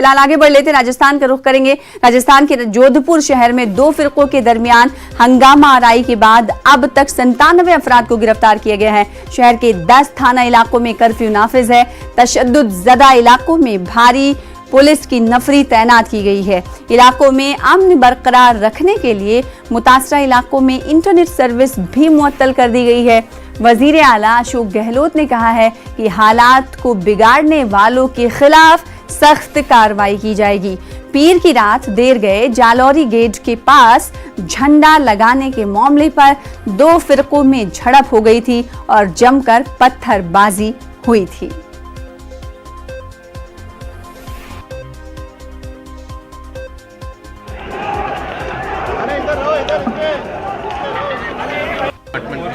फिलहाल आगे बढ़ लेते हैं, राजस्थान का रुख करेंगे। राजस्थान के जोधपुर शहर में दो फिरकों के दरमियान हंगामा आराई के बाद अब तक 97 अफराद को गिरफ्तार किया गया है। शहर के 10 थाना इलाकों में कर्फ्यू नाफिज है। तशद्दुद ज़दा इलाकों में भारी पुलिस की नफरी तैनात की गई है। इलाकों में अमन बरकरार रखने के लिए मुतासरा इलाकों में इंटरनेट सर्विस भी मुअत्तल कर दी गई है। वजीर आला अशोक गहलोत ने कहा है कि हालात को बिगाड़ने वालों के खिलाफ सख्त कार्रवाई की जाएगी। पीर की रात देर गए जालौरी गेट के पास झंडा लगाने के मामले पर दो फिरकों में झड़प हो गई थी और जमकर पत्थरबाजी हुई थी।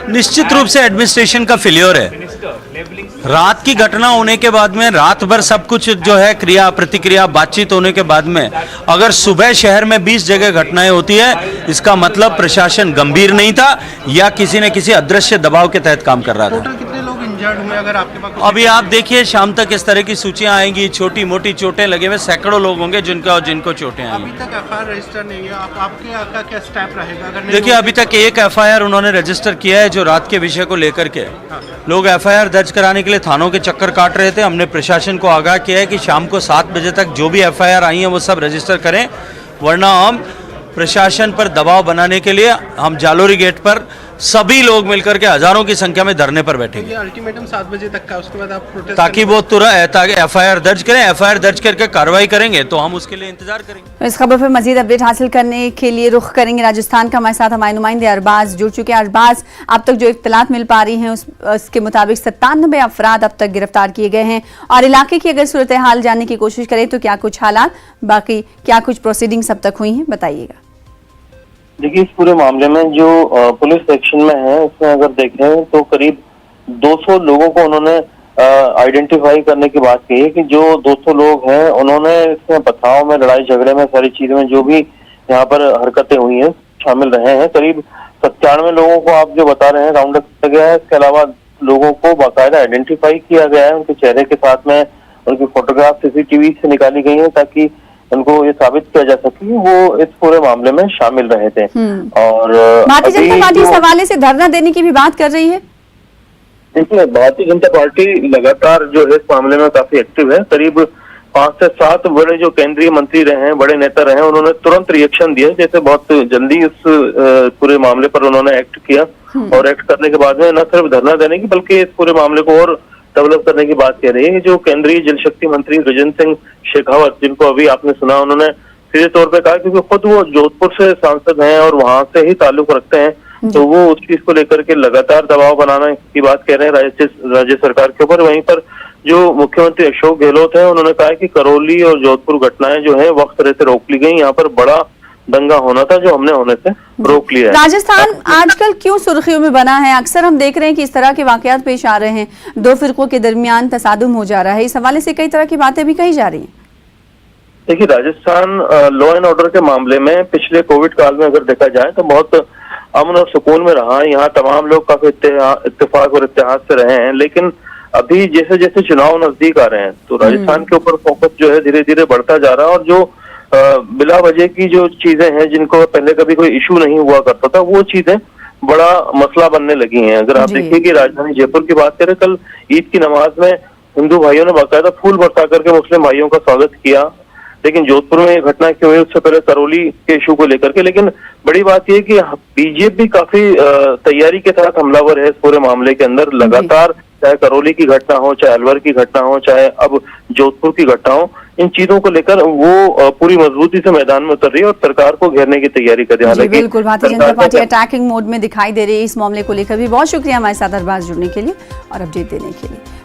निश्चित रूप से एडमिनिस्ट्रेशन का फेलियर है। रात की घटना होने के बाद में रात भर सब कुछ जो है क्रिया प्रतिक्रिया बातचीत होने के बाद में अगर सुबह शहर में 20 जगह घटनाएं होती है, इसका मतलब प्रशासन गंभीर नहीं था या किसी न किसी अदृश्य दबाव के तहत काम कर रहा था। कितने लोग इंजर्ड हुए अगर आपके पास? अभी आप देखिए शाम तक इस तरह की सूचियां आएंगी। छोटी मोटी चोटें लगे हुए सैकड़ों लोग होंगे जिनको चोटें आएंगी। अभी तक एफआईआर रजिस्टर नहीं है, आपका क्या स्टेप रहेगा? अगर देखिए अभी तक एक एफआईआर उन्होंने रजिस्टर किया है जो रात के विषय को लेकर के लोग एफआईआर दर्ज कराने के लिए थानों के चक्कर काट रहे थे। हमने प्रशासन को आगाह किया है कि शाम को 7 बजे तक जो भी एफआईआर आई है वो सब रजिस्टर करें, वरना हम प्रशासन पर दबाव बनाने के लिए हम जालोरी गेट पर सभी लोग मिलकर के हजारों की संख्या में धरने पर बैठेंगे। अल्टीमेटम 7 बजे तक का, उसके बाद आप प्रोटेस्ट ताकि वो तुरंत एफआईआर दर्ज करें। एफआईआर दर्ज करके कार्रवाई करेंगे तो हम उसके लिए इंतजार करेंगे। इस खबर पर मजीद अपडेट हासिल करने के लिए रुख करेंगे राजस्थान का। हमारे साथ हमारे नुमाइंदे अरबाज जुड़ चुके हैं। अरबाज, अब तक जो इत्तलात मिल पा रही हैं उसके मुताबिक 97 अफराद अब तक गिरफ्तार किए गए हैं और इलाके की अगर सूरत हाल जानने की कोशिश करें तो क्या कुछ हालात, बाकी क्या कुछ प्रोसीडिंग्स अब तक हुई हैं, बताइएगा। देखिए, इस पूरे मामले में जो पुलिस एक्शन में है उसमें अगर देखें तो करीब 200 लोगों को उन्होंने आइडेंटिफाई करने की बात कही है कि जो 200 लोग हैं उन्होंने इसमें पथराव में, लड़ाई झगड़े में, सारी चीजों में जो भी यहाँ पर हरकतें हुई हैं शामिल रहे हैं। करीब 97 लोगों को आप जो बता रहे हैं राउंड अप किया गया है। इसके अलावा लोगों को बाकायदा आइडेंटिफाई किया गया है, उनके चेहरे के साथ में उनकी फोटोग्राफ सीसीटीवी से निकाली गई है ताकि उनको ये साबित किया जा सके वो इस पूरे मामले में शामिल रहे थे। और भारतीय जनता पार्टी इस हवाले से धरना देने की भी बात कर रही है। देखिए, भारतीय जनता पार्टी लगातार जो है इस मामले में काफी एक्टिव है। करीब 5 से 7 बड़े जो केंद्रीय मंत्री रहे हैं, बड़े नेता रहे हैं, उन्होंने तुरंत रिएक्शन दिया। जैसे बहुत जल्दी उस पूरे मामले पर उन्होंने एक्ट किया और एक्ट करने के बाद में न सिर्फ धरना देने की बल्कि इस पूरे मामले को और डेवलप करने की बात कह रही है। जो केंद्रीय जल शक्ति मंत्री गजेंद्र सिंह शेखावत, जिनको अभी आपने सुना, उन्होंने सीधे तौर पे कहा क्योंकि खुद वो जोधपुर से सांसद हैं और वहां से ही ताल्लुक रखते हैं, तो वो उस चीज को लेकर के लगातार दबाव बनाने की बात कह रहे हैं राज्य सरकार के ऊपर। वहीं पर जो मुख्यमंत्री अशोक गहलोत है उन्होंने कहा कि करौली और जोधपुर घटनाएं जो है वक्त रहते रोक ली गई। यहाँ पर बड़ा दंगा होना था जो हमने होने से रोक लिया है। राजस्थान आजकल क्यों सुर्खियों में बना है? अक्सर हम देख रहे हैं कि इस तरह के वाकयात पेश आ रहे हैं, दो फिरकों के दरमियान तसादुम हो जा रहा है। इस हवाले से कई तरह की बातें भी कही जा रही हैं। देखिए, राजस्थान लॉ एंड ऑर्डर के मामले में पिछले कोविड काल में अगर देखा जाए तो बहुत अमन और सुकून में रहा है। यहाँ तमाम लोग काफी इत्तेफाक और इत्तेहाद से रहे हैं, लेकिन अभी जैसे जैसे चुनाव नजदीक आ रहे हैं तो राजस्थान के ऊपर फोकस जो है धीरे धीरे बढ़ता जा रहा है और जो बिला वजह की जो चीजें हैं जिनको पहले कभी कोई इशू नहीं हुआ करता था वो चीजें बड़ा मसला बनने लगी हैं। अगर आप देखिए कि राजधानी जयपुर की बात करें, कल ईद की नमाज में हिंदू भाइयों ने बाकायदा फूल बरसा करके मुस्लिम भाइयों का स्वागत किया। लेकिन जोधपुर में ये घटना क्यों हुई, उससे पहले करौली के इशू को लेकर के। लेकिन बड़ी बात यह कि बीजेपी काफी तैयारी के साथ हमलावर है इस पूरे मामले के अंदर। लगातार चाहे करौली की घटना हो, चाहे अलवर की घटना हो, चाहे अब जोधपुर की घटना हो, इन चीजों को लेकर वो पूरी मजबूती से मैदान में उतर रही है और सरकार को घेरने की तैयारी कर रही है। बिल्कुल, Bharatiya Janata party attacking mode में दिखाई दे रही है। इस मामले को लेकर भी बहुत शुक्रिया हमारे साथ अरबाज जुड़ने के लिए और अपडेट देने के लिए।